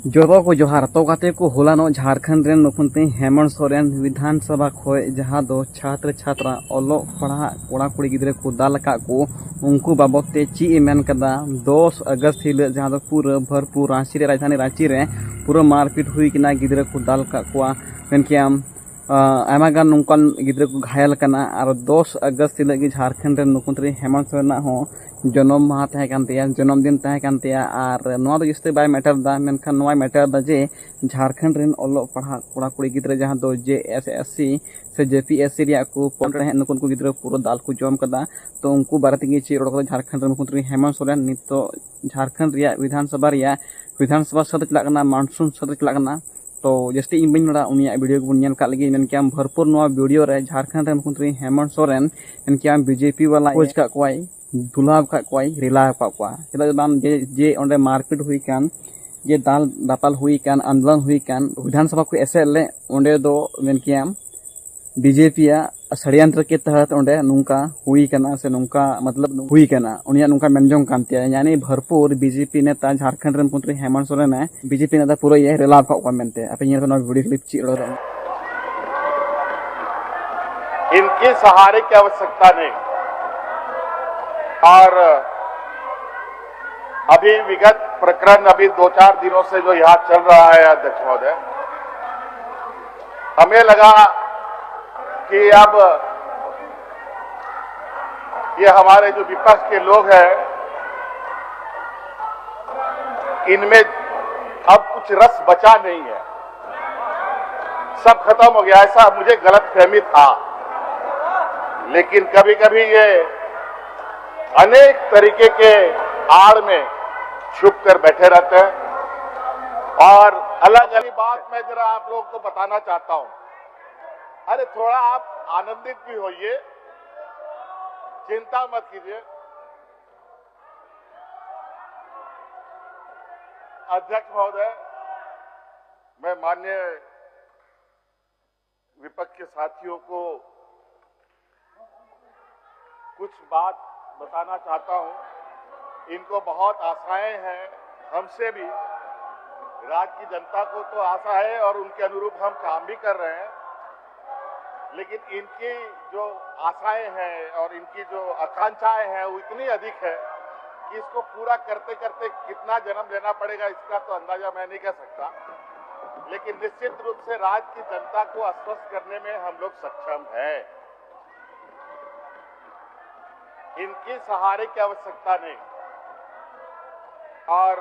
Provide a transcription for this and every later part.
जोड़ो को जोहार तो गाते को होलानो झारखंड रेन मुख्यमंत्री हेमंत सोरेन विधानसभा खोए जहां दो छात्र छात्रा ओलो पढ़ा कोड़ा कुड़ी गिद्रे को दाल का को उनको बाबते ची मेन कदा 10 अगस्त हिल जहां दो पूरा भरपूर रांची रे राजधानी रांची रे पूरा मारपीट हुई किना गिद्रे को दाल का को मेनकियाम आयमागान नौकान गिद्रे को घायल कना और 10 अगस्त हिल की झारखंड रेन मुख्यमंत्री हेमंत सोरेन हो जन्म माह तहे कानतेया जन्मदिन तहे कानतेया और नवा दो जस्ते बाय मैटर दा मेनखान नवा मैटर दा जे झारखंड रेन ओलो पढ़ा कोड़ा कुड़ी गिद्रे जहां दो JSSC से JPSC रिया को पंद्रह है नुकुन को गिद्रे पूरा दाल को जम कदा तो उनको बारत गी ची रोड झारखंड रेन मुख्यमंत्री हेमंत सोरेन नितो झारखंड रिया विधानसभा सद चला कना मानसून सद चला कना तो जस्ते इन बन बड़ा उनिया वीडियो को नेल का लगी मेनकियाम भरपूर नवा वीडियो रे झारखंड रेन मुख्यमंत्री हेमंत सोरेन मेनकियाम BJP वाला खोज का कोई दुलाव का कोई रिलाव का कोई चला बाम जे ओंडे मारपीट हुई कान जे दाल दापाल हुई कान आंदोलन हुई कान विधानसभा को ऐसे ले ओंडे दो मेनकियाम BJP या षड्यंत्र के तहत ओंडे नुंका हुई कना से नुंका मतलब हुई कना उनिया नुंका मेनजोंग कांतिया यानी भरपूर BJP नेता झारखंड रेन मुख्यमंत्री हेमंत सोरेन है BJP नेता पूरा ये रिलाव का कोई मेनते अपे ये वीडियो क्लिप ची रो इनके सहारे की आवश्यकता नहीं। और अभी विगत प्रकरण अभी 2-4 दिनों से जो यहाँ चल रहा है अध्यक्ष महोदय, हमें लगा कि अब ये हमारे जो विपक्ष के लोग हैं इनमें अब कुछ रस बचा नहीं है, सब खत्म हो गया, ऐसा मुझे गलतफहमी था। लेकिन कभी कभी ये अनेक तरीके के आड़ में छुप कर बैठे रहते हैं और अलग अलग बात मैं जरा आप लोगों को बताना चाहता हूं। अरे थोड़ा आप आनंदित भी होइए, चिंता मत कीजिए। अध्यक्ष महोदय, मैं माननीय विपक्ष के साथियों को कुछ बात बताना चाहता हूं। इनको बहुत आशाएं हैं, हमसे भी, राज्य की जनता को तो आशा है और उनके अनुरूप हम काम भी कर रहे हैं। लेकिन इनकी जो आशाएं हैं और इनकी जो आकांक्षाएं हैं वो इतनी अधिक है कि इसको पूरा करते करते कितना जन्म लेना पड़ेगा इसका तो अंदाजा मैं नहीं कर सकता। लेकिन निश्चित रूप से राज्य की जनता को आश्वस्त करने में हम लोग सक्षम हैं। इनके सहारे की आवश्यकता नहीं। और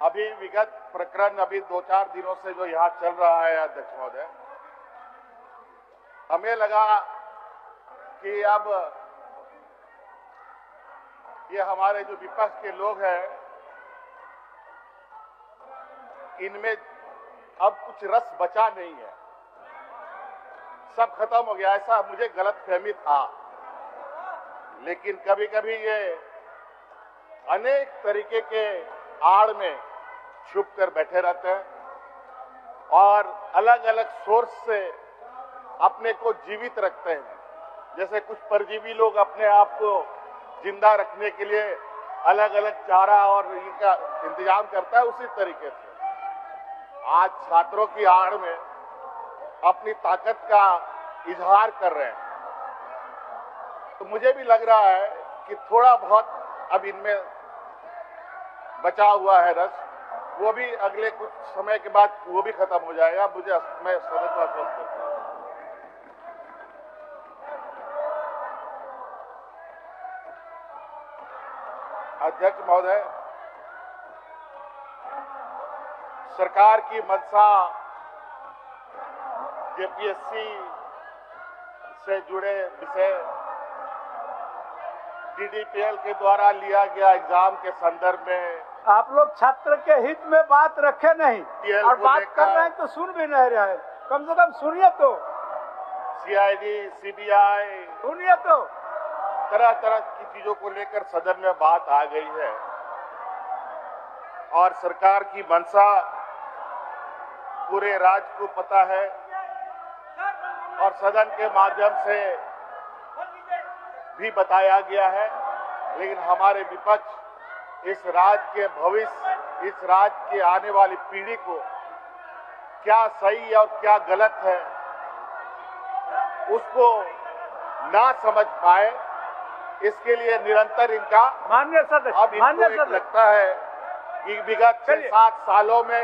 अभी विगत प्रकरण अभी 2-4 दिनों से जो यहाँ चल रहा है अध्यक्ष महोदय, हमें लगा कि अब ये हमारे जो विपक्ष के लोग हैं इनमें अब कुछ रस बचा नहीं है, सब खत्म हो गया, ऐसा मुझे गलतफहमी था। लेकिन कभी कभी ये अनेक तरीके के आड़ में छुप कर बैठे रहते हैं और अलग अलग सोर्स से अपने को जीवित रखते हैं। जैसे कुछ परजीवी लोग अपने आप को जिंदा रखने के लिए अलग अलग चारा और इनका इंतजाम करता है, उसी तरीके से आज छात्रों की आड़ में अपनी ताकत का इजहार कर रहे हैं। तो मुझे भी लग रहा है कि थोड़ा बहुत अब इनमें बचा हुआ है रस, वो भी अगले कुछ समय के बाद वो भी खत्म हो जाएगा, मैं समझ करता हूं। अध्यक्ष महोदय, सरकार की मंशा JPSC से जुड़े विषय DDPL के द्वारा लिया गया एग्जाम के संदर्भ में आप लोग छात्र के हित में बात रखे नहीं और बात कर रहे हैं तो सुन भी नहीं रहे, कम से कम सुनिए तो। CID CBI सुनिए तो। तरह तरह की चीजों को लेकर सदन में बात आ गई है और सरकार की मंशा पूरे राज्य को पता है और सदन के माध्यम से भी बताया गया है। लेकिन हमारे विपक्ष इस राज्य के भविष्य इस राज्य की आने वाली पीढ़ी को क्या सही और क्या गलत है उसको ना समझ पाए, इसके लिए निरंतर इनका माननीय सदस्य, अब इनको एक लगता है कि विगत 6-7 सालों में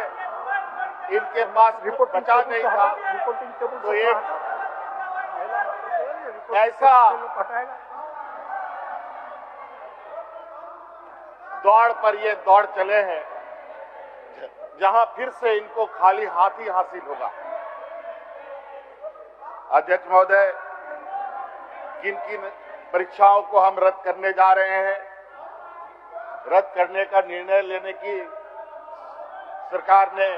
इनके पास रिपोर्ट बचा नहीं था, तो एक ऐसा दौड़ पर ये दौड़ चले हैं जहां फिर से इनको खाली हाथ ही हासिल होगा। अध्यक्ष महोदय, किन किन परीक्षाओं को हम रद्द करने जा रहे हैं, रद्द करने का निर्णय लेने की सरकार ने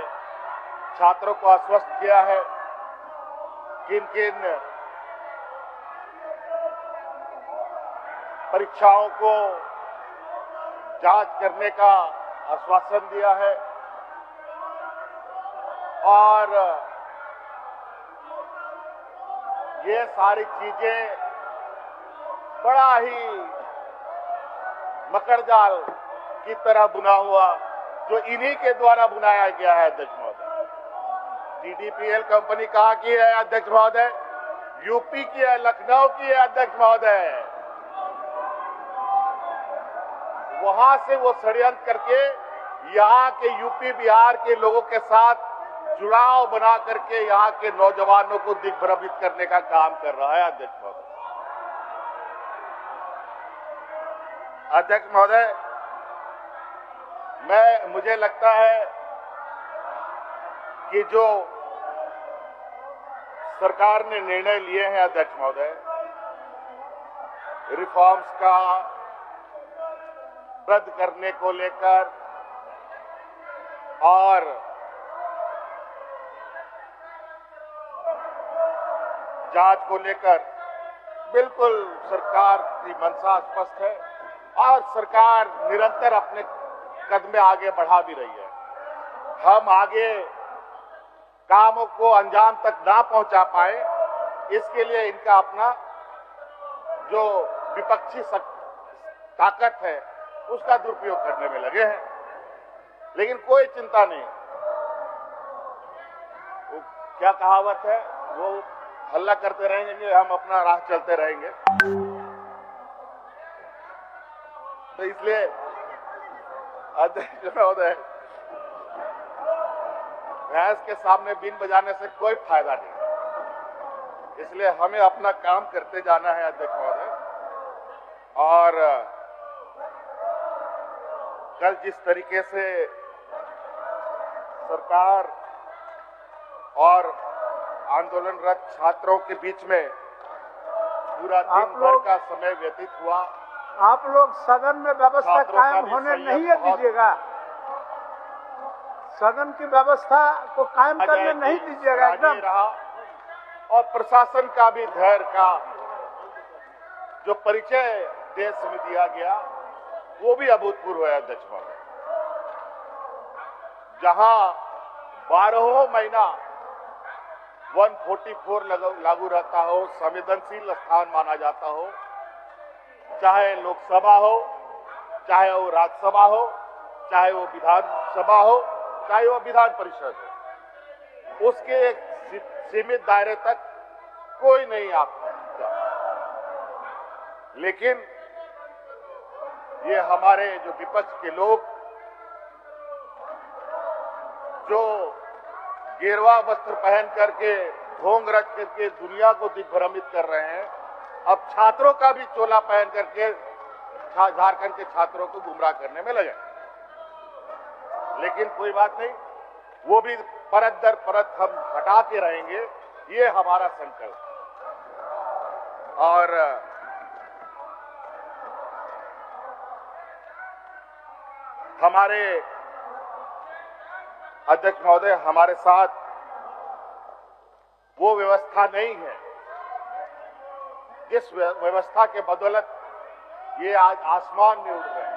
छात्रों को आश्वस्त किया है। किन किन परीक्षाओं को जांच करने का आश्वासन दिया है और ये सारी चीजें बड़ा ही मकड़जाल की तरह बुना हुआ जो इन्हीं के द्वारा बुनाया गया है। अध्यक्ष महोदय, TDPL कंपनी कहाँ की है अध्यक्ष महोदय? यूपी की है, लखनऊ की है अध्यक्ष महोदय। वहां से वो षड्यंत्र करके यहाँ के यूपी बिहार के लोगों के साथ जुड़ाव बना करके यहाँ के नौजवानों को दिग्भ्रमित करने का काम कर रहा है। अध्यक्ष महोदय, अध्यक्ष महोदय, मुझे लगता है कि जो सरकार ने निर्णय लिए हैं अध्यक्ष महोदय, रिफॉर्म्स का रद्द करने को लेकर और जांच को लेकर बिल्कुल सरकार की मंशा स्पष्ट है और सरकार निरंतर अपने कदम आगे बढ़ा भी रही है। हम आगे कामों को अंजाम तक ना पहुंचा पाए, इसके लिए इनका अपना जो विपक्षी ताकत है उसका दुरुपयोग करने में लगे हैं। लेकिन कोई चिंता नहीं, वो क्या कहावत है, वो हल्ला करते रहेंगे, हम अपना राह चलते रहेंगे। तो इसलिए अध्यक्ष महोदय, भैंस के सामने बीन बजाने से कोई फायदा नहीं, इसलिए हमें अपना काम करते जाना है अध्यक्ष महोदय। और कल जिस तरीके से सरकार और आंदोलनरत छात्रों के बीच में पूरा दिन भर का समय व्यतीत हुआ, आप लोग सदन में व्यवस्था कायम होने नहीं दीजिएगा, सदन की व्यवस्था को कायम करने नहीं दीजिएगा एकदम रहा। और प्रशासन का भी धैर्य का जो परिचय देश में दिया गया वो भी अभूतपूर्व है अध्यक्ष महोदय। जहां 12 महीना 144 लागू रहता हो, संवेदनशील स्थान माना जाता हो, चाहे लोकसभा हो, चाहे वो राज्यसभा हो, चाहे वो विधानसभा हो, चाहे वो विधान परिषद हो, उसके एक सीमित दायरे तक कोई नहीं आ सकता। लेकिन ये हमारे जो विपक्ष के लोग जो गेरुआ वस्त्र पहन करके ढोंग रच करके दुनिया को दिग्भ्रमित कर रहे हैं, अब छात्रों का भी चोला पहन करके झारखंड के छात्रों को गुमराह करने में लगे। लेकिन कोई बात नहीं, वो भी परत दर परत हम हटाते रहेंगे, ये हमारा संकल्प। और हमारे अध्यक्ष महोदय, हमारे साथ वो व्यवस्था नहीं है जिस व्यवस्था के बदौलत ये आज आसमान में उड़ रहे हैं,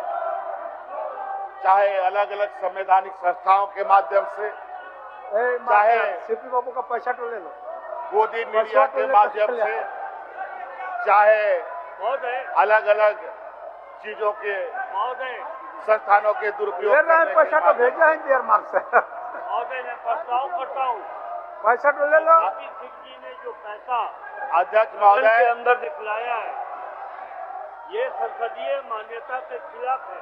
चाहे अलग अलग संवैधानिक संस्थाओं के माध्यम से, चाहे सीपी बाबू का पैसा तो ले लो, गोदी मीडिया के माध्यम से, चाहे अलग अलग चीजों के संस्थानों के दुरुपयोग ले रहे हैं करने पैसा के तो माध्यम भेजा है देर मार्ग से महोदय मैं प्रस्ताव करता हूँ पैसा तो ले लो। सिंह जी ने जो पैसा अध्यक्ष सदन के महोदय, अंदर दिखलाया है ये संसदीय मान्यता के खिलाफ है।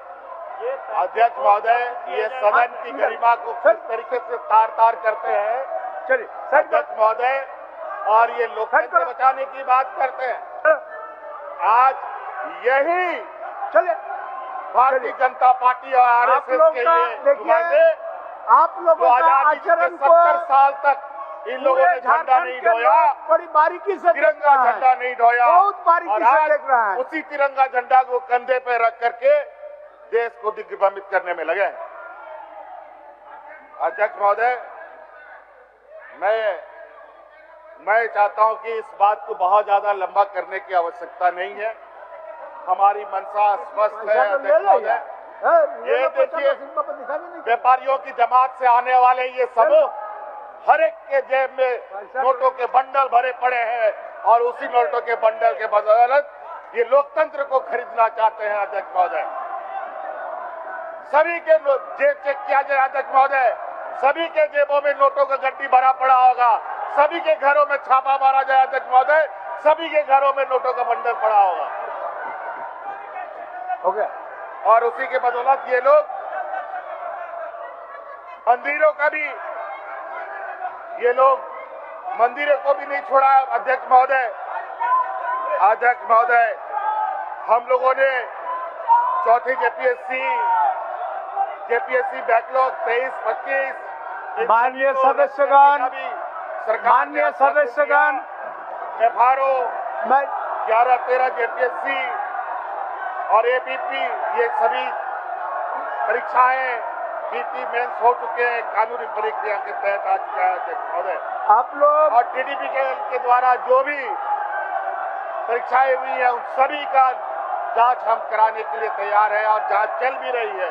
ये पैसे अध्यक्ष को महोदय, किया ये जाए। सदन की गरिमा को किस तरीके से तार तार करते हैं चलिए सर अध्यक्ष महोदय, और ये लोकतंत्र बचाने की बात करते हैं। आज यही चलिए भारतीय जनता पार्टी और आप आरएसएस लोग के का ये देखिए, नुमाइंदे आप जो लोगों का आजादी के आचरण को 70 साल तक इन लोगों ने झंडा झारखंड नहीं के ढोया, लोग बड़ी बारीकी से देख तिरंगा रहा झंडा है, नहीं ढोया, बहुत बारीकी और से आज देख रहा है। उसी तिरंगा झंडा को कंधे पे रख करके देश को दिग्भ्रमित करने में लगे हैं। अध्यक्ष महोदय, मैं चाहता हूं कि इस बात को बहुत ज्यादा लंबा करने की आवश्यकता नहीं है। हमारी मंशा स्पष्ट है पैसा तो ले अध्यक्ष लो महोदय। यार। ये पैसा देखिए, तो सिंबा पर दिखा भी नहीं। व्यापारियों की जमात से आने वाले ये समूह हर एक के जेब में नोटों के बंडल भरे पड़े हैं और उसी नोटों के बंडल के बदौलत ये लोकतंत्र को खरीदना चाहते हैं। अध्यक्ष महोदय, सभी के जेब चेक किया जाए अध्यक्ष महोदय, सभी के जेबों में नोटों का गड्डी भरा पड़ा होगा, सभी के घरों में छापा मारा जाए अध्यक्ष महोदय, सभी के घरों में नोटों का बंडल पड़ा होगा। हो गया। और उसी के बदौलत ये लोग मंदिरों का भी, ये लोग मंदिरों को भी नहीं छोड़ा। अध्यक्ष महोदय, अध्यक्ष महोदय, हम लोगों ने चौथी जेपीएससी बैकलॉग 23-25 माननीय सदस्यगण, माननीय सदस्यगण, एफआरओ मैं 11-13 जेपीएससी और एपीपी, ये सभी परीक्षाएं पीटी मेंस हो चुके हैं, कानूनी प्रक्रिया के तहत आ चुका है अध्यक्ष महोदय। आप लोग और टीडीपी के द्वारा जो भी परीक्षाएं हुई है उन सभी का जांच हम कराने के लिए तैयार है और जांच चल भी रही है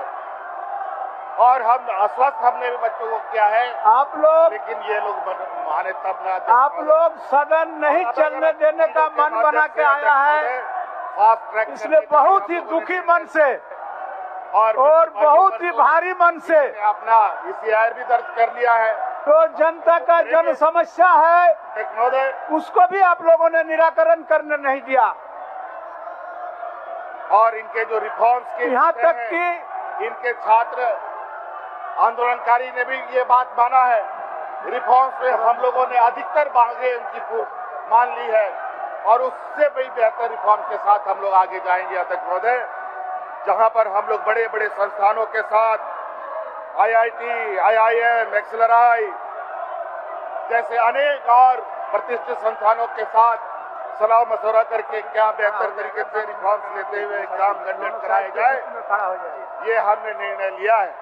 और हम आश्वस्त हमने भी बच्चों को किया है। आप लोग लेकिन ये लोग माने तब ना। आप लोग सदन नहीं चलने देने का मन बना के आया है, फास्ट ट्रैक इसलिए बहुत ही दुखी मन से और बहुत ही भारी मन से अपना ECIR भी दर्ज कर लिया है। तो जनता का जन समस्या है, महोदय, उसको भी आप लोगों ने निराकरण करने नहीं दिया। और इनके जो रिफॉर्म्स के यहाँ तक कि इनके छात्र आंदोलनकारी ने भी ये बात माना है। रिफॉर्म्स में हम लोगों ने अधिकतर मांगे उनकी मान ली है और उससे भी बेहतर रिफॉर्म के साथ हम लोग आगे जाएंगे अध्यक्ष महोदय, जहां पर हम लोग बड़े बड़े संस्थानों के साथ IIT, IIM, एक्सेलराई जैसे अनेक और प्रतिष्ठित संस्थानों के साथ सलाह मशवरा करके क्या बेहतर तरीके से रिफॉर्म्स लेते हुए एग्जाम कंडक्ट कराए जाए, ये हमने निर्णय लिया है।